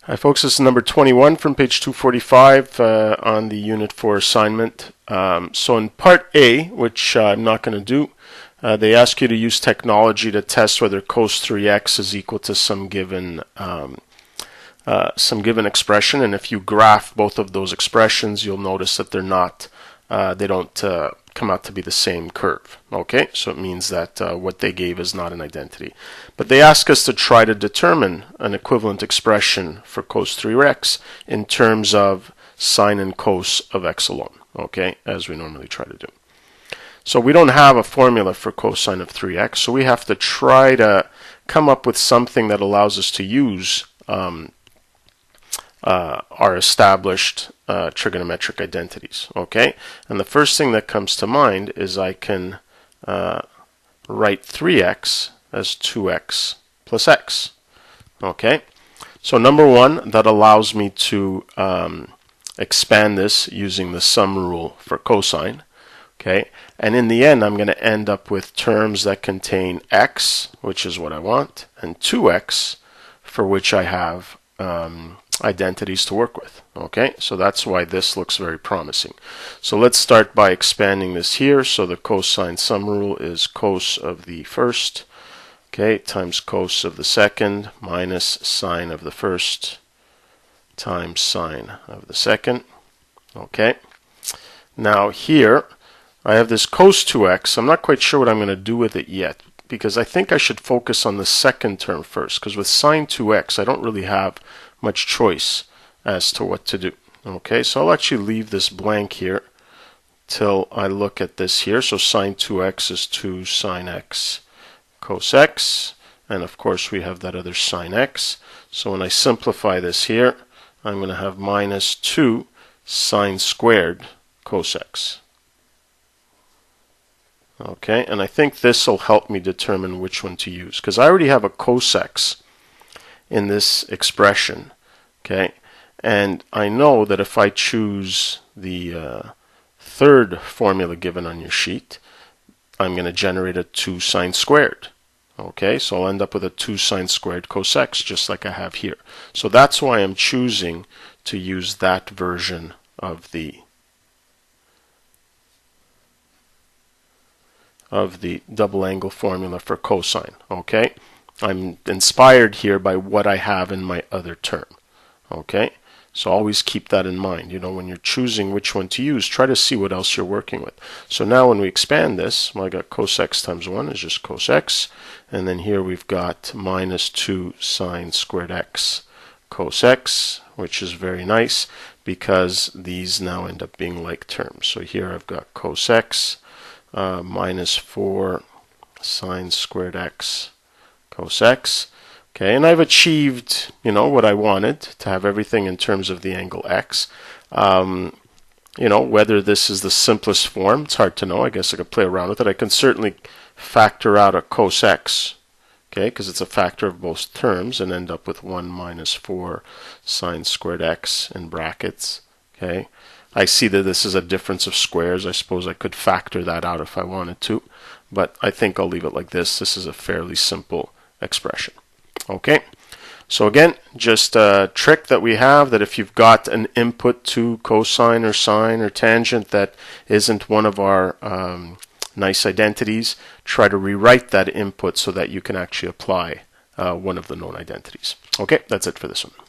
Hi folks, this is number 21 from page 245 on the Unit 4 assignment. So in part A, which I'm not going to do, they ask you to use technology to test whether cos 3x is equal to some given expression, and if you graph both of those expressions, you'll notice that they don't come out to be the same curve. Okay, so it means that what they gave is not an identity. But they ask us to try to determine an equivalent expression for cos 3x in terms of sine and cos of x alone, okay, as we normally try to do. So we don't have a formula for cosine of 3x, so we have to try to come up with something that allows us to use our established trigonometric identities, okay? And the first thing that comes to mind is I can write 3x as 2x plus x, okay? So number one, that allows me to expand this using the sum rule for cosine, okay? And in the end, I'm going to end up with terms that contain x, which is what I want, and 2x, for which I have identities to work with. Okay, so that's why this looks very promising. So let's start by expanding this here. So the cosine sum rule is cos of the first, okay, times cos of the second minus sine of the first times sine of the second. Okay, now here I have this cos 2x. I'm not quite sure what I'm going to do with it yet, because I think I should focus on the second term first, because with sine 2x I don't really have much choice as to what to do. Okay, so I'll actually leave this blank here till I look at this here. So sine 2x is 2 sine x cos x, and of course we have that other sine x. So when I simplify this here, I'm going to have minus 2 sine squared cos x. Okay, and I think this will help me determine which one to use, because I already have a cos x in this expression, okay, and I know that if I choose the third formula given on your sheet, I'm going to generate a 2 sine squared. Okay, so I'll end up with a 2 sine squared cos x, just like I have here. So that's why I'm choosing to use that version of the double angle formula for cosine. Okay, I'm inspired here by what I have in my other term. Okay, so always keep that in mind. You know, when you're choosing which one to use, try to see what else you're working with. So now when we expand this, well, I got cos x times 1 is just cos x, and then here we've got minus 2 sine squared x cos x, which is very nice because these now end up being like terms. So here I've got cos x minus 4 sine squared x cos x. Okay, and I've achieved, you know, what I wanted, to have everything in terms of the angle x. You know, whether this is the simplest form, it's hard to know. I guess I could play around with it. I can certainly factor out a cos x, okay, because it's a factor of both terms, and end up with 1 minus 4 sine squared x in brackets. Okay, I see that this is a difference of squares. I suppose I could factor that out if I wanted to, but I think I'll leave it like this. This is a fairly simple expression. Okay, so again, just a trick that we have, that if you've got an input to cosine or sine or tangent that isn't one of our nice identities, try to rewrite that input so that you can actually apply one of the known identities. Okay, that's it for this one.